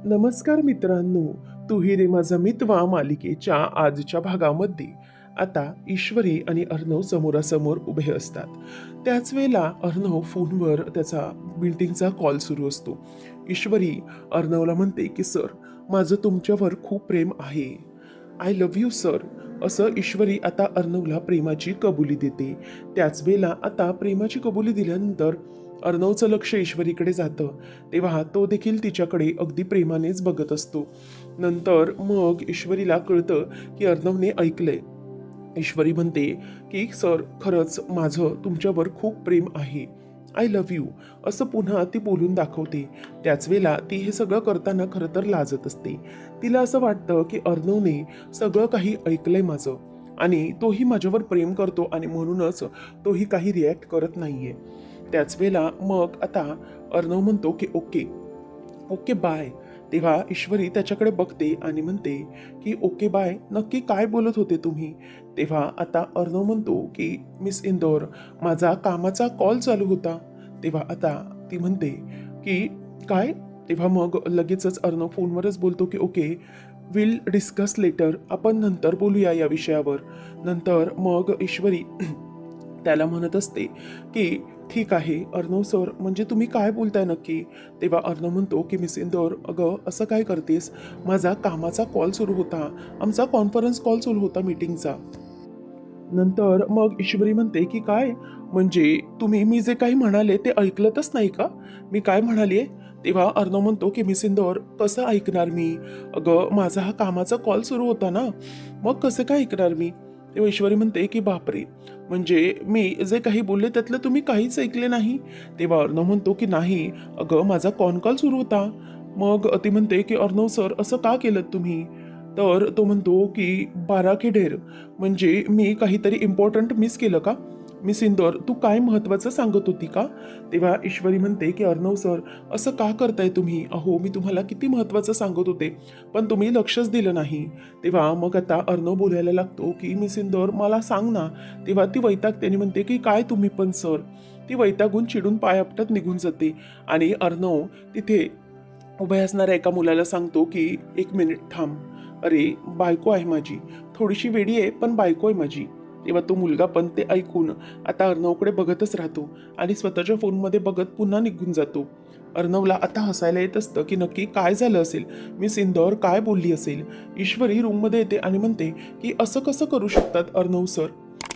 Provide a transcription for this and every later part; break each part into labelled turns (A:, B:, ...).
A: नमस्कार मित्रांनो, तू ही रे माझा मितवा मालिकेच्या आजच्या भागामध्ये आता ईश्वरी आणि अर्णव समोरासमोर उभे असतात. त्याच वेळेला अर्णव फोनवर त्याचा मीटिंगचा कॉल सुरू असतो. ईश्वरी अर्णवला म्हणते की सर, माझं तुमच्यावर खूप प्रेम आहे. I love you sir. असं ईश्वरी आता अर्णवला प्रेमाची कबुली देते. त्याच वेळेला आता प्रेमाची कबुली दिल्यानंतर अर्णवचं लक्ष ईश्वरीकडे जातं. तेव्हा तो देखील तिच्याकडे अगदी प्रेमानेच बघत असतो. नंतर मग ईश्वरीला कळतं की अर्णवने ऐकलंय. ईश्वरी म्हणते की सर, खरंच माझं तुमच्यावर खूप प्रेम आहे. I love you. असं पुन्हा ती बोलून दाखवते. त्याच वेळेला ती हे सगळं करताना खरं तर लाजत असते. तिला असं वाटतं की अर्णवने सगळं काही ऐकलंय माझं आणि तोही माझ्यावर प्रेम करतो आणि म्हणूनच तोही काही रिॲक्ट करत नाहीये. त्याच वेळेला मग आता अर्णव म्हणतो की ओके ओके बाय. तेव्हा ईश्वरी त्याच्याकडे बघते आणि म्हणते की ओके बाय, नक्की काय बोलत होते तुम्ही? तेव्हा आता अर्णव म्हणतो की मिस इंदौर, माझा कामाचा कॉल चालू होता. तेव्हा आता ती म्हणते की काय? तेव्हा मग लगेचच अर्णव फोनवरच बोलतो की ओके, विल डिस्कस लेटर, आपण नंतर बोलूया या विषयावर. नंतर मग ईश्वरी त्याला म्हणत असते की ठीक आहे अर्णव सर, म्हणजे तुम्ही काय बोलताय नक्की? तेव्हा अर्णव म्हणतो की मिस इंदौर, अगं असं काय करतेस? माझा कामाचा कॉल सुरू होता, आमचा कॉन्फरन्स कॉल सुरू होता मीटिंगचा. नंतर मग ईश्वरी म्हणते की काय, म्हणजे तुम्ही मी जे काही म्हणाले ते ऐकलतच नाही का? मी काय म्हणालीये? तेव्हा अर्णव म्हणतो की मिस इंदौर, कसं ऐकणार मी? अगं माझा हा कामाचा कॉल सुरू होता ना, मग कसं काय ऐकणार मी? तेव्हा ईश्वरी म्हणते की बापरे, म्हणजे मी जे काही बोलले त्यातलं तुम्ही काहीच ऐकले नाही? तेव्हा अर्णव म्हणतो की नाही, अगं माझा कॉन कॉल सुरू होता. मग ती म्हणते की अर्णव सर, असं का केलं तुम्ही? तर तो म्हणतो की 12 के ढेर, म्हणजे मी काहीतरी इम्पॉर्टंट मिस केलं का? मिस इंदौर, तू काय महत्वाचं सांगत होती का? तेव्हा ईश्वरी म्हणते की अर्णव सर, असं का करताय तुम्ही? अहो मी तुम्हाला किती महत्वाचं सांगत होते, पण तुम्ही लक्षच दिलं नाही. तेव्हा मग आता अर्णव बोलायला लागतो की मिस इंदौर, मला सांग ना. तेव्हा ती वैतागते आणि म्हणते की काय तुम्ही पण सर. ती वैतागून चिडून पाय आपटत निघून जाते आणि अर्णव तिथे उभ्या असणाऱ्या एका मुलाला सांगतो की एक मिनिट थांब. अरे बायको आहे माझी, थोडीशी वेडी आहे पण बायको आहे माझी. तेव्हा तो मुलगा पण ते ऐकून आता अर्णवकडे बघतच राहतो आणि स्वतःच्या फोनमध्ये बघत पुन्हा निघून जातो. अर्णवला आता हसायला येत असतं की नक्की काय झालं असेल, मिस इंदौर काय बोलली असेल. ईश्वरी रूममध्ये येते आणि म्हणते की असं कसं करू शकतात अर्णव सर,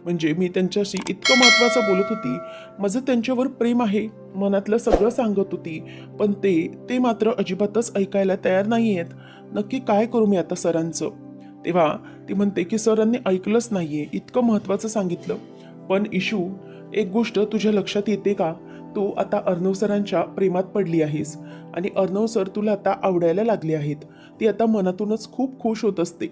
A: म्हणजे मी त्यांच्याशी इतकं महत्वाचं बोलत होती, माझं त्यांच्यावर प्रेम आहे, मनातलं सगळं सांगत होती, पण ते मात्र अजिबातच ऐकायला तयार नाही आहेत. नक्की काय करू मी आता सरांचं? तेव्हा ती म्हणते की सरांनी ऐकलंच नाहीये, इतकं महत्वाचं सांगितलं. पण इशू, एक गोष्ट तुझ्या लक्षात येते का? तू आता अर्णव सरांच्या प्रेमात पडली आहेस आणि अर्णव सर तुला आता आवडायला लागले आहेत. ती आता मनातूनच खूप खुश होत असते.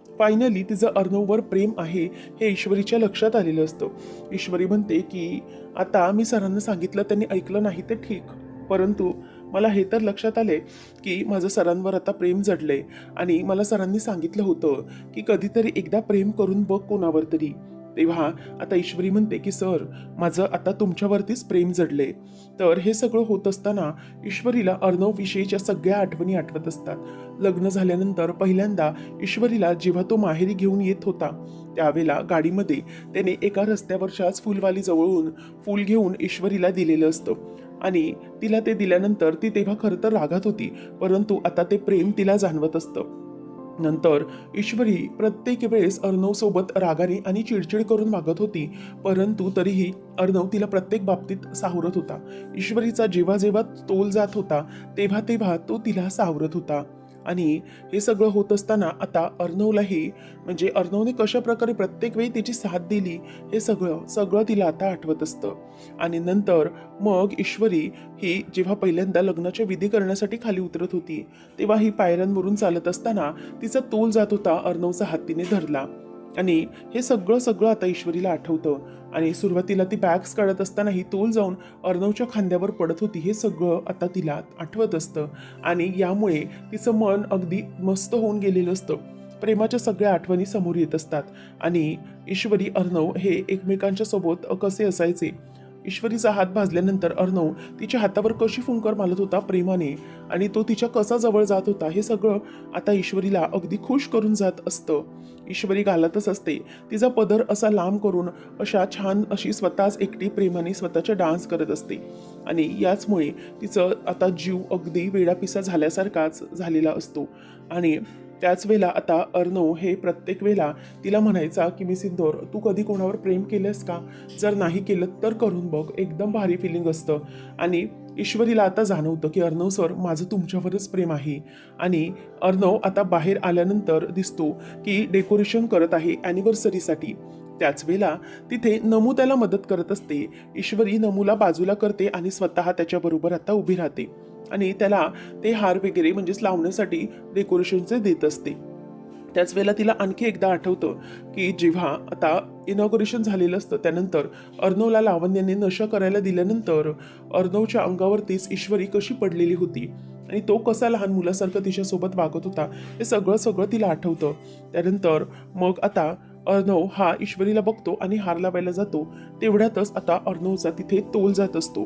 A: फायनली तिचं अर्णववर प्रेम आहे हे ईश्वरीच्या लक्षात आलेलं असतं. ईश्वरी म्हणते की आता मी सरांना सांगितलं, त्यांनी ऐकलं नाही ते ठीक, परंतु मला हे तर लक्षात आले की माझं सरांवर आता प्रेम जडलंय आणि मला सरांनी सांगितलं होतं की कधीतरी एकदा प्रेम करून बघ कोणावर तरी. तेव्हा आता ईश्वरी म्हणते की सर, माझं आता तुमच्यावरतीच प्रेम जडले. तर हे सगळं होत असताना ईश्वरीला अर्णव विषयीच्या सगळ्या आठवणी आठवत असतात. लग्न झाल्यानंतर पहिल्यांदा ईश्वरीला जेव्हा तो माहेरी घेऊन येत होता, त्यावेळेला गाडीमध्ये त्याने एका रस्त्यावरच्याच फुलवाली जवळून फूल घेऊन ईश्वरीला दिलेलं असतं आणि तिला ते दिल्यानंतर ती तेव्हा खरं तर रागात होती, परंतु आता ते प्रेम तिला जाणवत असतं. नंतर ईश्वरी प्रत्येक वेळेस अर्णव सोबत रागाने आणि चिडचिड करून वागत होती, परंतु तरीही अर्णव तिला प्रत्येक बाबतीत सावरत होता. ईश्वरीचा जेव्हा जेव्हा तोल जात होता तेव्हा तेव्हा तो तिला सावरत होता. आणि हे सगळं होत असताना आता अर्णवलाही, म्हणजे अर्णवने कशा प्रकारे प्रत्येक वेळी तिची साथ दिली, हे सगळं सगळं तिला आता आठवत असतं. आणि नंतर मग ईश्वरी ही जेव्हा पहिल्यांदा लग्नाच्या विधी करण्यासाठी खाली उतरत होती, तेव्हा ही पायऱ्यांवरून चालत असताना तिचा तोल जात होता, अर्णवचा हात तिने धरला. आणि हे सगळं सगळं आता ईश्वरीला आठवतं. आणि सुरुवातीला ती बॅग्स काढत असताना ही तोल जाऊन अर्णवच्या खांद्यावर पडत होती, हे सगळं आता तिला आठवत असतं. आणि यामुळे तिचं मन अगदी मस्त होऊन गेलेलं असतं. प्रेमाच्या सगळ्या आठवणी समोर येत असतात आणि ईश्वरी अर्णव हे एकमेकांच्या सोबत कसे असायचे, ईश्वरीचा हात भाजल्यानंतर अर्णव तिच्या हातावर कशी फुंकर मारत होता प्रेमाने आणि तो तिच्या कसा जवळ जात होता हे सगळं आता ईश्वरीला अगदी खुश करून जात असतं. ईश्वरी घालतच असते तिचा पदर असा लांब करून अशा छान अशी स्वतःच एकटी प्रेमाने स्वतःच्या डान्स करत असते आणि याचमुळे तिचं आता जीव अगदी वेडापिसा झाल्यासारखाच झालेला असतो. आणि त्याच वेळेला आता अर्णव हे प्रत्येक वेळेला तिला म्हणायचा की मी सिंदूर तू कधी कोणावर प्रेम केलंस का, जर नाही केलं तर करून बघ, एकदम भारी फिलिंग असतं. आणि ईश्वरीला आता जाणवतं की अर्णव सर माझं तुमच्यावरच प्रेम आहे. आणि अर्णव आता बाहेर आल्यानंतर दिसतो की डेकोरेशन करत आहे ॲनिव्हर्सरीसाठी. त्याच वेळेला तिथे नमू त्याला मदत करत असते. ईश्वरी नमूला बाजूला करते आणि स्वतः त्याच्याबरोबर आता उभी राहते आणि त्याला ते हार वगैरे म्हणजेच लावण्यासाठी डेकोरेशनचे देत असते. त्याच वेळेला तिला आणखी एकदा आठवतं की जेव्हा आता इनॉग्रेशन झालेलं असतं त्यानंतर अर्णवला लावण्याने नशा करायला दिल्यानंतर अर्णवच्या अंगावरतीच ईश्वरी कशी पडलेली होती आणि तो कसा लहान मुलासारखं तिच्यासोबत वागत होता हे सगळं सगळं तिला आठवतं. त्यानंतर मग आता अर्णव हा ईश्वरीला बघतो आणि हार लावायला जातो. तेवढ्यातच आता अर्णवचा तिथे तोल जात असतो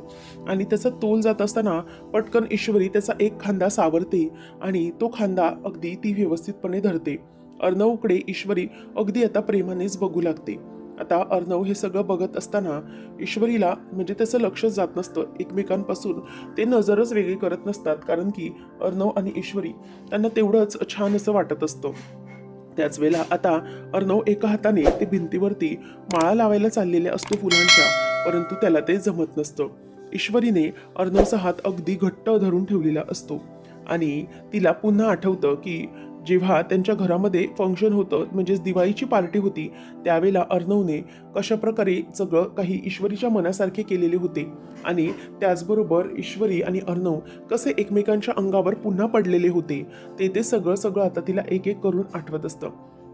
A: आणि त्याचा तोल जात असताना पटकन ईश्वरी त्याचा एक खांदा सावरते आणि तो खांदा अगदी ती व्यवस्थितपणे धरते. अर्णवकडे ईश्वरी अगदी आता प्रेमानेच बघू लागते. आता अर्णव हे सगळं बघत असताना ईश्वरीला म्हणजे त्याचं लक्षच जात नसतं. एकमेकांपासून ते नजरच वेगळी करत नसतात कारण की अर्णव आणि ईश्वरी त्यांना तेवढंच छान असं वाटत असतं. त्याच वेळेला आता अर्णव एका हाताने ते भिंतीवरती माळा लावायला चाललेले असतो फुलांच्या, परंतु त्याला ते जमत नसतं. ईश्वरीने अर्णवचा हात अगदी घट्ट धरून ठेवलेला असतो आणि तिला पुन्हा आठवतं की जेव्हा त्यांच्या घरामध्ये फंक्शन होतं म्हणजेच दिवाळीची पार्टी होती त्यावेळेला अर्णवने कशाप्रकारे सगळं काही ईश्वरीच्या मनासारखे केलेले होते आणि त्याचबरोबर ईश्वरी आणि अर्णव कसे एकमेकांच्या अंगावर पुन्हा पडलेले होते ते सगळं सगळं आता तिला एक एक करून आठवत असतं.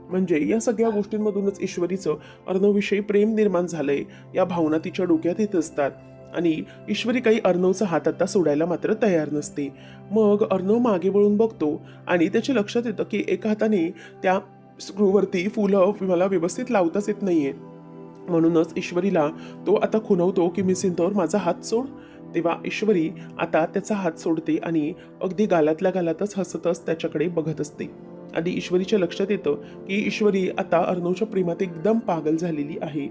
A: म्हणजे या सगळ्या गोष्टींमधूनच ईश्वरीचं अर्णवविषयी प्रेम निर्माण झालंय या भावना तिच्या डोक्यात येत असतात. आणि ईश्वरी काही अर्णवचा हात आता सोडायला मात्र तयार नसते. मग अर्णव मागे वळून बघतो आणि त्याच्या लक्षात येतं की एका हाताने त्या स्क्रूवरती फुलं मला व्यवस्थित लावताच येत नाहीये. म्हणूनच ईश्वरीला तो आता खुणवतो की मिसिंतोर माझा हात सोड. तेव्हा ईश्वरी आता त्याचा हात सोडते आणि अगदी गालातल्या गालातच हसतच त्याच्याकडे बघत असते. आणि ईश्वरीच्या लक्षात येतं की ईश्वरी आता अर्णवच्या प्रेमात एकदम पागल झालेली आहे.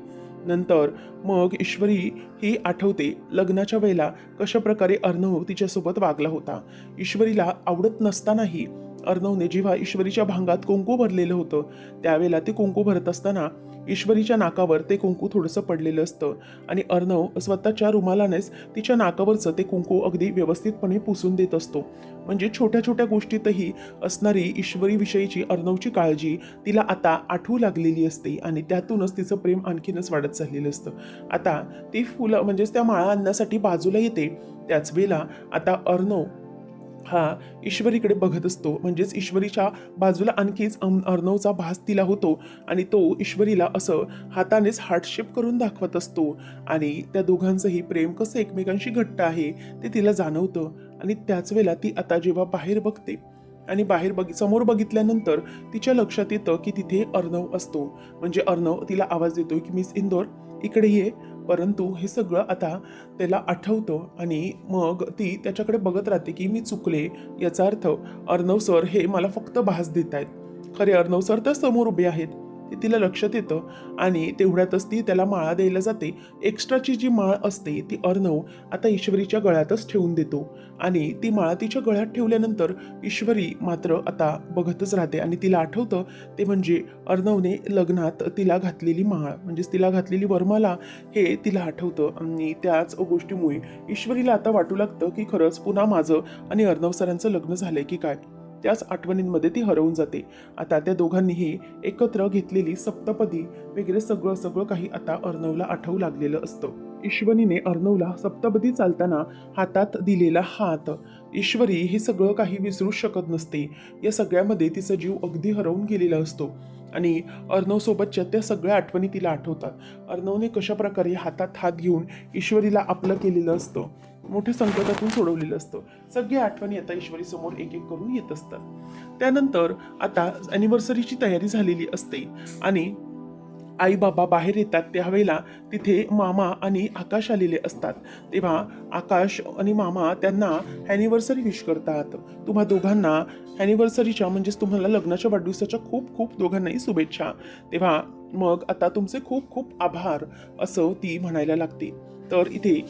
A: नंतर मग ईश्वरी ही आठवते लग्नाच्या वेळेला कशा प्रकारे अर्णव तिच्यासोबत वागला होता. ईश्वरीला आवडत नसतानाही अर्णवने जेव्हा ईश्वरीच्या भांगात कुंकू भरलेलं होतं त्यावेळेला ते कुंकू भरत असताना ईश्वरीच्या नाकावर ते कुंकू थोडंसं पडलेलं असतं आणि अर्णव स्वतःच्या रुमालानेच तिच्या नाकावरचं ते कुंकू अगदी व्यवस्थितपणे पुसून देत असतो. म्हणजे छोट्या छोट्या गोष्टीतही असणारी ईश्वरीविषयीची अर्णवची काळजी तिला आता आठवू लागलेली असते आणि त्यातूनच तिचं प्रेम आणखीनच वाढत चाललेलं असतं. आता ती फुलं म्हणजेच त्या माळा आणण्यासाठी बाजूला येते. त्याच वेळेला आता अर्णव हा ईश्वरीकडे बघत असतो म्हणजेच ईश्वरीच्या बाजूला आणखीच अर्णवचा भास तिला होतो आणि तो ईश्वरीला असं हातानेच हार्टशेप करून दाखवत असतो आणि त्या दोघांचंही प्रेम कसं एकमेकांशी घट्ट आहे ते तिला जाणवतं. आणि त्याच वेळेला ती आता जेव्हा बाहेर बघते आणि समोर बघितल्यानंतर तिच्या लक्षात येतं की तिथे अर्णव असतो. म्हणजे अर्णव तिला आवाज देतोय की मिस इंदोर इकडे ये. परंतु हे सगळं आता त्याला आठवतं आणि मग ती त्याच्याकडे बघत राहते की मी चुकले. याचा अर्थ अर्णव सर हे मला फक्त भास देत आहेत, खरे अर्णव सर तर समोर उभे आहेत. ते तिला लक्षात येतं आणि तेवढ्यातच ती त्याला माळा द्यायला जाते. एक्स्ट्राची जी माळ असते ती अर्णव आता ईश्वरीच्या गळ्यातच ठेवून देतो आणि ती माळा तिच्या गळ्यात ठेवल्यानंतर ईश्वरी मात्र आता बघतच राहते आणि तिला आठवतं ते म्हणजे अर्णवने लग्नात तिला घातलेली माळ म्हणजेच तिला घातलेली वरमाला हे तिला आठवतं. आणि त्याच गोष्टीमुळे ईश्वरीला आता वाटू लागतं की खरंच पुन्हा माझं आणि अर्णव सरांचं लग्न झालंय की काय. त्याच आठवणींमध्ये ती हरवून जाते. आता त्या दोघांनीही एकत्र घेतलेली सप्तपदी वगैरे सगळं सगळं काही आता अर्णवला आठवू लागलेलं असतं. ईश्वरीने अर्णवला सप्तपदी चालताना हातात दिलेला हात, ईश्वरी हे सगळं काही विसरू शकत नसते. या सगळ्यामध्ये तिचा जीव अगदी हरवून गेलेला असतो आणि अर्णव सोबतच्या त्या सगळ्या आठवणी तिला आठवतात. अर्णवने कशा प्रकारे हातात हात घेऊन ईश्वरीला आपलं केलेलं असतं, मोठ्या संकटातून सोडवलेलं असतं. सगळ्या आठवणी आता ईश्वरी समोर एक एक करून येत असतात. त्यानंतर आता ॲनिव्हर्सरीची तयारी झालेली असते आणि आई बाबा बाहेर येतात त्यावेळेला तिथे मामा आणि आकाश आलेले असतात. तेव्हा आकाश आणि मामा त्यांना ॲनिव्हर्सरी विश करतात. तुम्हा दोघांना ॲनिव्हर्सरीच्या म्हणजेच तुम्हाला लग्नाच्या वाढदिवसाच्या खूप खूप दोघांनाही शुभेच्छा. तेव्हा मग आता तुमचे खूप खूप आभार असं ती म्हणायला लागते. तर इथे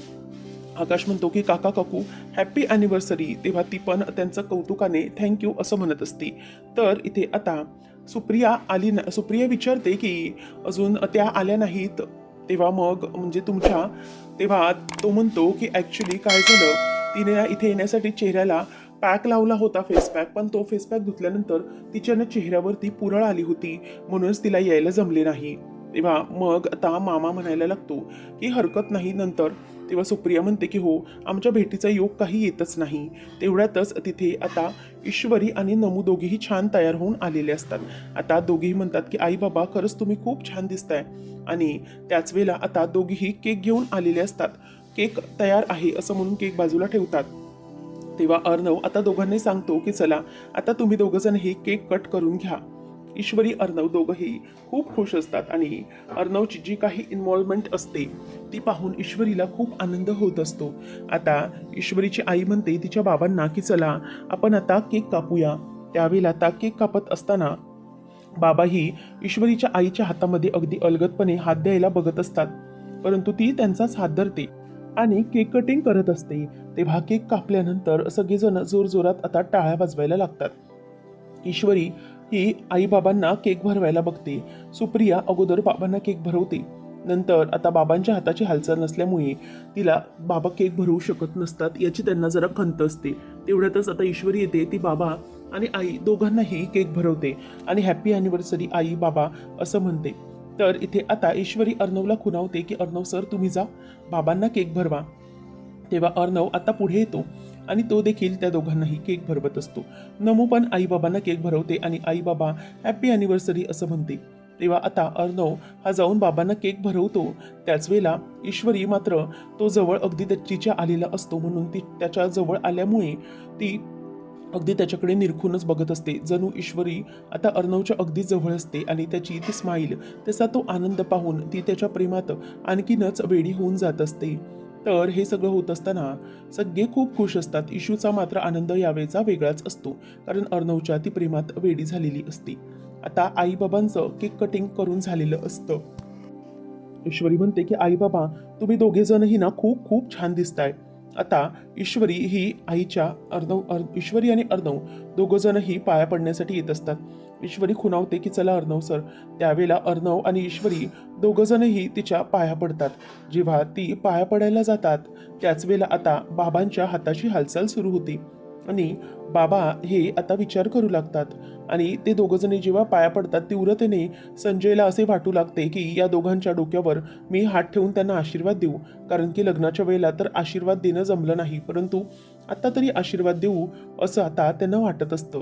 A: आकाश म्हणतो की काका काकू हॅपी ॲनिव्हर्सरी. तेव्हा ती पण त्यांचं कौतुकाने थँक्यू असं म्हणत असते. तर इथे आता सुप्रिया विचारते की अजून त्या आल्या नाहीत. तेव्हा मग म्हणजे तेव्हा तो म्हणतो की ॲक्च्युली काय झालं, तिने इथे येण्यासाठी चेहऱ्याला पॅक लावला होता, फेस पॅक, पण तो फेस पॅक धुतल्यानंतर तिच्या चेहऱ्यावरती पुरळ आली होती, म्हणूनच तिला यायला जमले नाही. तेव्हा मग आता मामा म्हणायला लागतो की हरकत नाही नंतर. तेव्हा सुप्रिया म्हणते की हो, आमच्या भेटीचा योग काही येतच नाही. तेवढ्यातच तिथे आता ईश्वरी आणि नमू दोघेही छान तयार होऊन आलेले असतात. आता दोघेही म्हणतात की आई बाबा खरंच तुम्ही खूप छान दिसताय. आणि त्याच वेळेला आता दोघेही केक घेऊन आलेले असतात. केक तयार आहे असं म्हणून केक बाजूला ठेवतात. तेव्हा अर्णव आता दोघांनाही सांगतो की चला आता तुम्ही दोघं हे केक कट करून घ्या. ईश्वरी अर्णव दोघंही खूप खुश असतात आणि अर्णवची जी काही इन्व्हॉल्वमेंट असते ती पाहून ईश्वरीला खूप आनंद होत असतो. आता ईश्वरीची आई म्हणते तिच्या बाबांना की चला आपण आता केक कापूया. त्यावेळेला आता केक कापत असताना बाबाही ईश्वरीच्या आईच्या हातामध्ये अगदी अलगदपणे हात द्यायला बघत असतात, परंतु ती त्यांचाच हात धरते आणि केक कटिंग करत असते. तेव्हा केक कापल्यानंतर सगळेजण जोरजोरात आता टाळ्या वाजवायला लागतात. ईश्वरी ही आई बाबांना केक भरवायला बघते. सुप्रिया अगोदर बाबांना केक भरवते. नंतर आता बाबांच्या हाताची हालचाल नसल्यामुळे तिला बाबा केक भरवू शकत नसतात याची त्यांना जरा खंत असते. तेवढ्यातच आता ईश्वरी येते, ती बाबा आणि आई दोघांनाही केक भरवते आणि हॅपी ॲनिव्हर्सरी आई बाबा असं म्हणते. तर इथे आता ईश्वरी अर्णवला खुणावते की अर्णव सर तुम्ही जा बाबांना केक भरवा. तेव्हा अर्णव आता पुढे येतो आणि तो देखील त्या दोघांनाही केक भरवत असतो. नमू पण आई बाबांना केक भरवते आणि आई बाबा हॅपी ॲनिव्हर्सरी असं म्हणते. तेव्हा आता अर्णव हा जाऊन बाबांना केक भरवतो. त्याच वेळेला ईश्वरी मात्र तो जवळ अगदी तिच्या आलेला असतो, म्हणून ती त्याच्या जवळ आल्यामुळे ती अगदी त्याच्याकडे निरखूनच बघत असते, जणू ईश्वरी आता अर्णवच्या अगदी जवळ असते आणि त्याची ती स्माईल, त्याचा तो आनंद पाहून ती त्याच्या प्रेमात आणखीनच वेडी होऊन जात असते. तर हे सगळं होत असताना सगळे खूप खुश असतात. इशूचा मात्र आनंद यावेळेचा वेगळाच असतो, कारण अर्णवच्या ती प्रेमात वेडी झालेली असते. आता आईबाबांचं केक कटिंग करून झालेलं असतं. ईश्वरी म्हणते की आई बाबा तुम्ही दोघे जणही ना खूप खूप छान दिसताय. आता ईश्वरी आणि अर्णव दोघं जणही पाया पडण्यासाठी येत असतात. ईश्वरी खुणावते की चला अर्णव सर. त्यावेळेला अर्णव आणि ईश्वरी दोघं जणही तिच्या पाया पडतात. जेव्हा ती पाया पडायला जातात त्याच वेळेला आता बाबांच्या हाताची हालचाल सुरू होते आणि बाबा हे आता विचार करू लागतात आणि ते दोघं जण जेव्हा पाया पडतात तीव्रतेने संजयला असे वाटू लागते की या दोघांच्या डोक्यावर मी हात ठेवून त्यांना आशीर्वाद देऊ, कारण की लग्नाच्या वेळेला तर आशीर्वाद देणं जमलं नाही, परंतु आता तरी आशीर्वाद देऊ असं आता त्यांना वाटत असतं.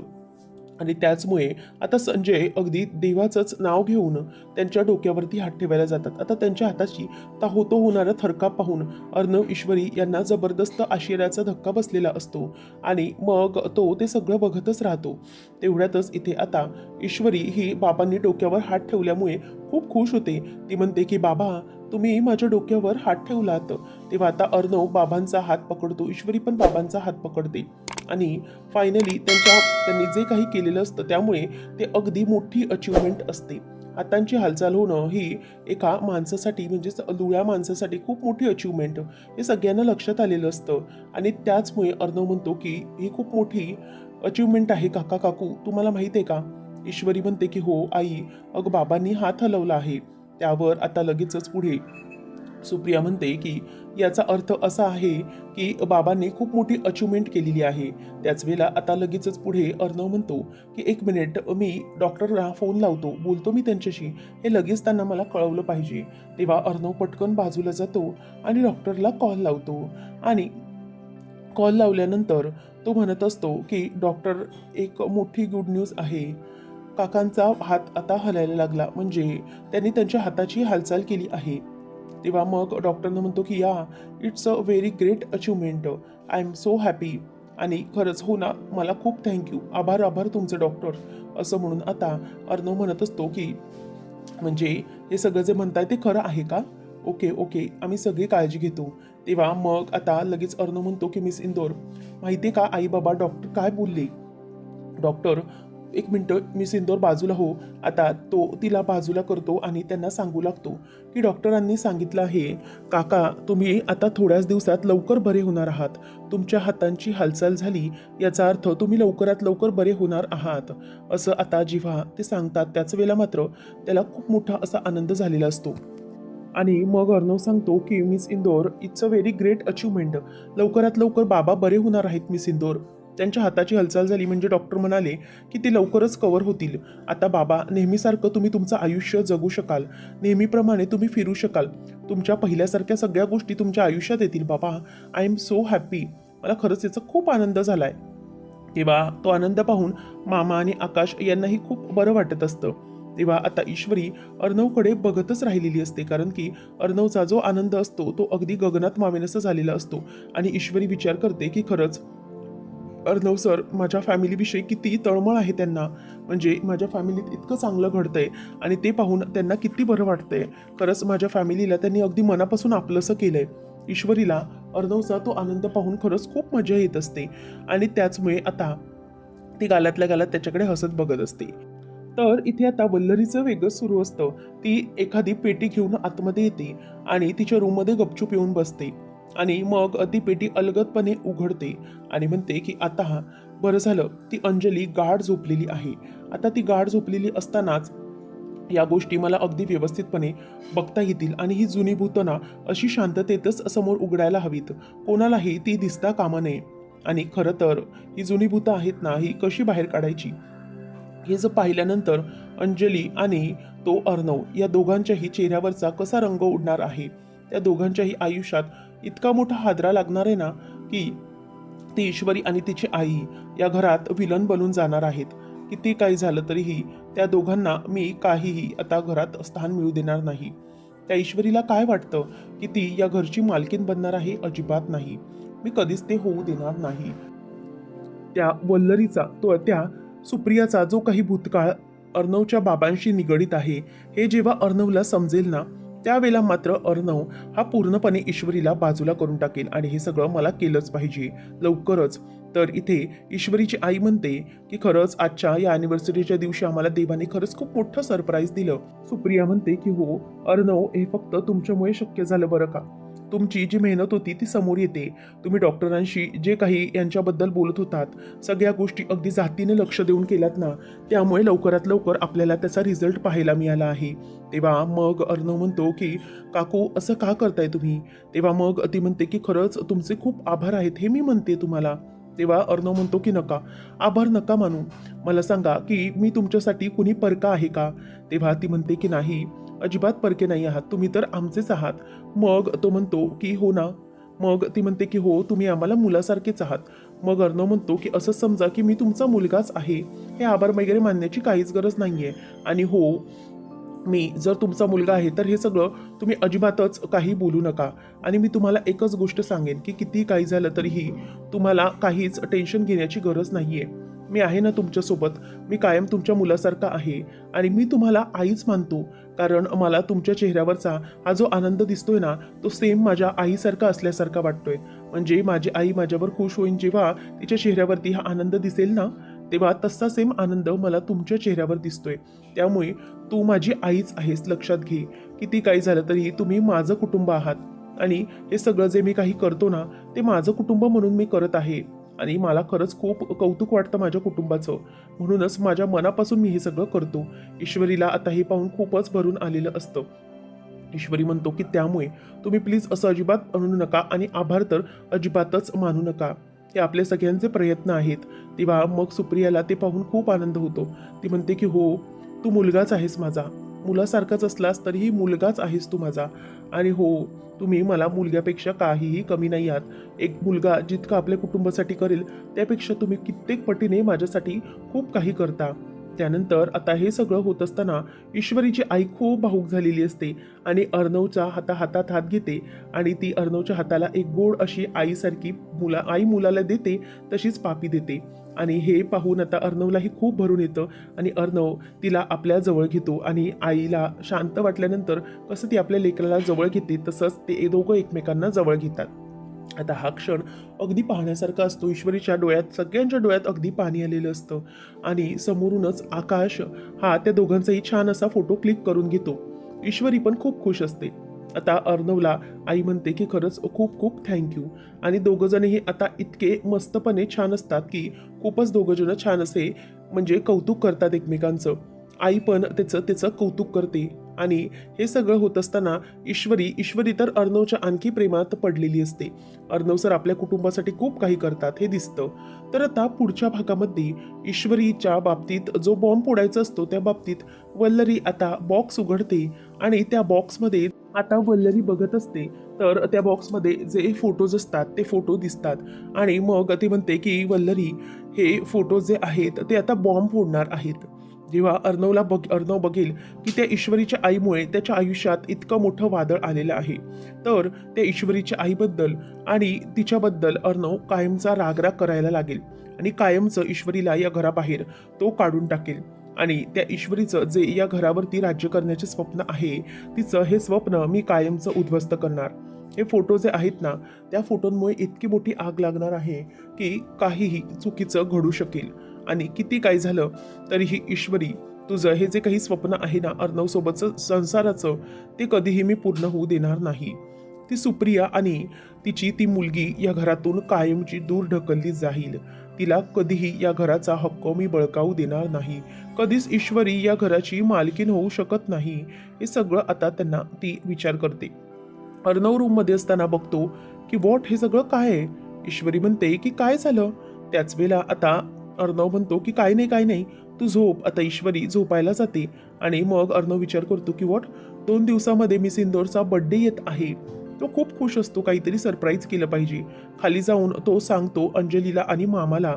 A: आणि त्याचमुळे आता संजय अगदी देवाचंच नाव घेऊन त्यांच्या डोक्यावरती हात ठेवायला जातात. आता त्यांच्या हाताची होतो होणारा थरकाप पाहून अर्णव ईश्वरी यांना जबरदस्त आश्चर्याचा धक्का बसलेला असतो आणि मग तो ते सगळं बघतच राहतो. तेवढ्यातच इथे आता ईश्वरी ही बाबांनी डोक्यावर हात ठेवल्यामुळे खूप खुश होते. ती म्हणते की बाबा तुम्ही माझ्या डोक्यावर हात ठेवलात. तेव्हा आता अर्णव बाबांचा हात पकडतो, ईश्वरी पण बाबांचा हात पकडते आणि फायनली त्यांनी जे काही केलेलं असतं त्यामुळे ते अगदी मोठी अचिव्हमेंट असते. हातांची हालचाल होणं ही एका माणसासाठी म्हणजेच लुळ्या माणसासाठी खूप मोठी अचिव्हमेंट हे सगळ्यांना लक्षात आलेलं असतं आणि त्याचमुळे अर्णव म्हणतो की ही खूप मोठी अचिव्हमेंट आहे काका काकू, तुम्हाला माहिती आहे का? ईश्वरी म्हणते की हो आई, अगं बाबांनी हात हलवला आहे. त्यावर आता लगेचच पुढे सुप्रिया म्हणते की याचा अर्थ असा आहे की बाबांनी खूप मोठी अचिव्हमेंट केलेली आहे. त्याच वेळेला आता लगेचच पुढे अर्णव म्हणतो की एक मिनिट मी डॉक्टरला फोन लावतो, बोलतो मी त्यांच्याशी, हे लगेच त्यांना मला कळवलं पाहिजे. तेव्हा अर्णव पटकन बाजूला जातो आणि डॉक्टरला कॉल लावतो आणि कॉल लावल्यानंतर तो म्हणत असतो की डॉक्टर एक मोठी गुड न्यूज आहे. काकांचा हात आता हलायला लागला, म्हणजे त्यांनी त्यांच्या हाताची हालचाल केली आहे. तेव्हा मग डॉक्टरनं म्हणतो की या it's a very great achievement, I am so happy. आणि खरंच हो ना, मला खूप थँक्यू, आभार आभार तुमचे डॉक्टर असं म्हणून आता अर्णव म्हणत असतो की म्हणजे हे सगळं जे म्हणताय ते खरं आहे का? ओके ओके, आम्ही सगळी काळजी घेतो. तेव्हा मग आता लगेच अर्णव म्हणतो की मिस इंदोर, माहितीये का आई बाबा डॉक्टर काय बोलले? डॉक्टर, एक मिनटं मिस इंदोर बाजूला हो. आता तो तिला बाजूला करतो आणि त्यांना सांगू लागतो की डॉक्टरांनी सांगितलं आहे, काका तुम्ही आता थोड्याच दिवसात लवकर बरे होणार आहात. तुमच्या हातांची हालचाल झाली याचा अर्थ तुम्ही लवकरात लवकर बरे होणार आहात. असं आता जेव्हा ते सांगतात त्याच वेळेला मात्र त्याला खूप मोठा असा आनंद झालेला असतो. आणि मग अर्णव सांगतो की miss Indore, it's a very great achievement. लवकरात लवकर बाबा बरे होणार आहेत मिस इंदोर. त्यांच्या हाताची हालचाल झाली म्हणजे डॉक्टर म्हणाले की ते लवकरच कव्हर होतील. आता बाबा नेहमीसारखं तुम्ही तुमचं आयुष्य जगू शकाल. नेहमीप्रमाणे तुम्ही फिरू शकाल. तुमच्या पहिल्यासारख्या सगळ्या गोष्टी तुमच्या आयुष्यात येतील बाबा. I am so happy. मला खरंच याचा खूप आनंद झालाय. तेव्हा तो आनंद पाहून मामा आणि आकाश यांनाही खूप बरं वाटत असतं. तेव्हा आता ईश्वरी अर्णवकडे बघतच राहिलेली असते, कारण की अर्णवचा जो आनंद असतो तो अगदी गगनात मावेनासा झालेला असतो. आणि ईश्वरी विचार करते की खरंच अर्णव सर माझ्या फॅमिलीविषयी किती तळमळ आहे त्यांना. म्हणजे माझ्या फॅमिलीत इतकं चांगलं घडतंय आणि ते पाहून त्यांना किती बरं वाटतंय. खरंच माझ्या फॅमिलीला त्यांनी अगदी मनापासून आपलंसं केलंय. ईश्वरीला अर्णवचा तो आनंद पाहून खरंच खूप मजा येत असते आणि त्याचमुळे आता ती गालातल्या गालात त्याच्याकडे हसत बघत असते. तर इथे आता वल्लरीचं वेगळंच सुरू असतं. ती एखादी पेटी घेऊन आतमध्ये येते आणि तिच्या रूममध्ये गपचूप येऊन बसते आणि मग ती पेटी अलगदपणे उघडते आणि म्हणते की आता बरं झालं, ती अंजली गाढ झोपलेली आहे. आता ती गाढ झोपलेली असतानाच या गोष्टी मला अगदी व्यवस्थितपणे बघता येतील आणि ही जुनी भूतं ना अशी शांततेतच समोर उघडायला हवीत. कोणालाही ती दिसता कामा नये. आणि खरं तर ही जुनी भूतं आहेत ना, ही कशी बाहेर काढायची हे जर पाहिल्यानंतर अंजली आणि तो अर्णव या दोघांच्याही चेहऱ्यावरचा कसा रंग उडणार आहे. त्या दोघांच्याही आयुष्यात इतका मोठा हादरा लागणार आहे ना की ती ईश्वरी आणि तिची आई या घरात विलन बनून जाणार आहेत. किती काही झालं तरीही त्या दोघांना मी काहीही आता घरात स्थान मिळू देणार नाही. त्या ईश्वरीला काय वाटतं की ती या घरची मालकीन बनणार आहे? अजिबात नाही. मी कधीच ते होऊ देणार नाही. त्या वल्लरीचा तो त्या सुप्रियाचा जो काही भूतकाळ अर्णवच्या बाबांशी निगडीत आहे हे जेव्हा अर्णवला समजेल ना, त्यावेळेला मात्र अर्णव हा पूर्णपणे ईश्वरीला बाजूला करून टाकेल आणि हे सगळं मला केलंच पाहिजे लवकरच. तर इथे ईश्वरीची आई म्हणते की खरंच आजच्या या अॅनिव्हर्सरीच्या दिवशी आम्हाला देवाने खरंच खूप मोठं सरप्राईज दिलं. सुप्रिया म्हणते की हो अर्णव, हे फक्त तुमच्यामुळे शक्य झालं बरं का. तुमची जी मेहनत होती ती समोर येते. तुम्ही डॉक्टरांशी जे काही यांच्याबद्दल बोलत होतात, सगळ्या गोष्टी अगदी जातीने लक्ष देऊन केल्यात ना, त्यामुळे लवकरात लवकर आपल्याला त्याचा रिझल्ट पाहायला मिळाला आहे. तेव्हा मग अर्णव म्हणतो की काकू असं का करताय तुम्ही? तेव्हा मग ती म्हणते की खरंच तुमचे खूप आभार आहेत हे मी म्हणते तुम्हाला. तेव्हा अर्णव म्हणतो की नका, आभार नका मानू. मला सांगा की मी तुमच्यासाठी कुणी परका आहे का? तेव्हा ती म्हणते की नाही, अजिबात परके नाही आहात, तुम्ही तर आमचेच आहात. मग तो म्हणतो की हो ना. मग ती म्हणते की हो तुम्ही आम्हाला मुलासारखेच आहात. मग अर्णव म्हणतो की असं समजा की मी तुमचा मुलगाच आहे. हे आभार वगैरे मानण्याची काहीच गरज नाहीये. आणि हो, मी जर तुमचा मुलगा आहे तर हे सगळं तुम्ही अजिबातच काही बोलू नका. आणि मी तुम्हाला एकच गोष्ट सांगेन की किती काही झालं तरीही तुम्हाला काहीच टेन्शन घेण्याची गरज नाहीये. मी आहे ना तुमच्यासोबत. मी कायम तुमच्या मुलासारखा आहे आणि मी तुम्हाला आईच मानतो. कारण मला तुमच्या चेहऱ्यावरचा हा जो आनंद दिसतोय ना, तो सेम माझ्या आईसारखा असल्यासारखा वाटतोय. म्हणजे माझी आई माझ्यावर खुश होईन जेव्हा तिच्या चेहऱ्यावरती हा आनंद दिसेल ना, तेव्हा तसा सेम आनंद मला तुमच्या चेहऱ्यावर दिसतोय. त्यामुळे तू माझी आईच आहेस, लक्षात घे. किती काही झालं तरी तुम्ही माझं कुटुंब आहात आणि हे सगळं जे मी काही करतो ना, ते माझं कुटुंब म्हणून मी करत आहे. आणि मला खरंच खूप कौतुक वाटतं माझ्या कुटुंबाचं. म्हणूनच माझ्या मनापासून मी हे सगळं करतो. ईश्वरीला आता हे पाहून खूपच भरून आलेलं असतं. ईश्वरी म्हणतो की त्यामुळे तुम्ही प्लीज असं अजिबात म्हणू नका आणि आभार तर अजिबातच मानू नका. हे आपले सगळ्यांचे प्रयत्न आहेत. तेव्हा मग सुप्रियाला ते पाहून खूप आनंद होतो. ती म्हणते की हो, तू मुलगाच आहेस माझा. मुलासारखाच असलास तरीही मुलगाच आहेस तू माझा. आणि हो, तुम्ही मला मुलग्यापेक्षा काहीही कमी नाही आहात. एक मुलगा जितकं आपल्या कुटुंबासाठी करेल त्यापेक्षा तुम्ही कित्येक पटीने माझ्यासाठी खूप काही करता. त्यानंतर आता हे सगळं होत असताना ईश्वरीची आई खूप भावूक झालेली असते आणि अर्णवच्या हातात हात घेते आणि ती अर्णवच्या हाताला एक गोड अशी आईसारखी आई मुलाला देते तशीच पापी देते. आणि हे पाहून आता अर्णवलाही खूप भरून येतं आणि अर्णव तिला आपल्या जवळ घेतो आणि आईला शांत वाटल्यानंतर कसं ती आपल्या लेकराला जवळ घेते तसंच ते दोघं एकमेकांना जवळ घेतात. आता हा क्षण अगदी पाहण्यासारखा असतो. ईश्वरीच्या डोळ्यात सगळ्यांच्या डोळ्यात अगदी पाणी आलेलं असतं आणि समोरूनच आकाश हा त्या दोघांचाही छान असा फोटो क्लिक करून घेतो. ईश्वरी पण खूप खुश असते. आता अर्णवला आई म्हणते की खरंच खूप खूप थँक्यू आणि दोघं जणही आता इतके मस्तपणे छान असतात की खूपच दोघं जण छान असे म्हणजे कौतुक करतात एकमेकांचं. आई पण त्याचं त्याचं कौतुक करते आणि हे सगळं होत असताना ईश्वरी तर अर्णवच्या आणखी प्रेमात पडलेली असते. अर्णव सर आपल्या कुटुंबासाठी खूप काही करतात हे दिसतं. तर आता पुढच्या भागामध्ये ईश्वरीच्या बाबतीत जो बॉम्ब फोडायचा असतो त्या बाबतीत वल्लरी आता बॉक्स उघडते आणि त्या बॉक्समध्ये आता वल्लरी बघत असते तर त्या बॉक्समध्ये जे फोटोज असतात ते फोटो दिसतात आणि मग ती म्हणते की वल्लरी हे फोटो जे आहेत ते आता बॉम्ब फोडणार आहेत. जेव्हा अर्णव बघेल की त्या ईश्वरीच्या आईमुळे त्याच्या आयुष्यात इतकं मोठं वादळ आलेलं आहे तर त्या ईश्वरीच्या आईबद्दल आणि तिच्याबद्दल अर्णव कायमचा रागराग करायला लागेल आणि कायमचं ईश्वरीला या घराबाहेर तो काढून टाकेल आणि त्या ईश्वरीचं जे या घरावरती राज्य करण्याचे स्वप्न आहे तिचं हे स्वप्न मी कायमचं उद्ध्वस्त करणार. हे फोटो जे आहेत ना त्या फोटोंमुळे इतकी मोठी आग लागणार आहे की काहीही चुकीचं घडू शकेल आणि किती काय झालं तरीही ईश्वरी तुझं हे जे काही स्वप्न आहे ना अर्णव सोबतचं संसाराचं ते कधीही मी पूर्ण होऊ देणार नाही. ती सुप्रिया आणि तिची ती मुलगी या घरातून कायमची दूर ढकलली जाईल. तिला कधीही या घराचा हक्क मी बळकावू देणार नाही. कधीच ईश्वरी या घराची मालकीण होऊ शकत नाही. हे सगळं आता त्यांना ती विचार करते. अर्णव रूममध्ये असताना बघतो की वॉट हे सगळं काय आहे. ईश्वरी म्हणते की काय झालं. त्याच वेळेला आता अर्णव म्हणतो की काय नाही तू झोप. आता ईश्वरी झोपायला जाते आणि मग अर्णव विचार करतो की वॉट 2 दिवसामध्ये मिस इंदोरचा बर्थडे येत आहे. तो खूप खुश असतो. काहीतरी सरप्राईज केलं पाहिजे. खाली जाऊन तो सांगतो अंजलीला आणि मामाला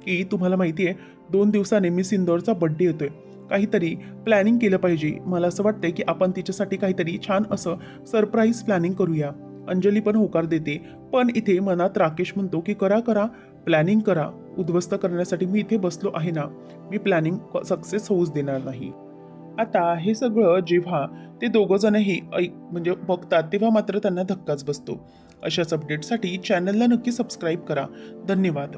A: की तुम्हाला माहिती आहे 2 दिवसाने मिस इंदोरचा बर्थडे येतोय. काहीतरी प्लॅनिंग केलं पाहिजे. मला असं वाटतंय की आपण तिच्यासाठी काहीतरी छान असं सरप्राईज प्लॅनिंग करूया. अंजली पण होकार देते. पण इथे मनात राकेश म्हणतो की करा प्लॅनिंग करा. उद्ध्वस्त करण्यासाठी मी इथे बसलो आहे ना. मी प्लॅनिंग सक्सेस होऊच देणार नाही. आता हे सगळं जेव्हा ते दोघं जणही म्हणजे बघतात तेव्हा मात्र त्यांना धक्काच बसतो. अशाच अपडेटसाठी चॅनलला नक्की सबस्क्राईब करा. धन्यवाद.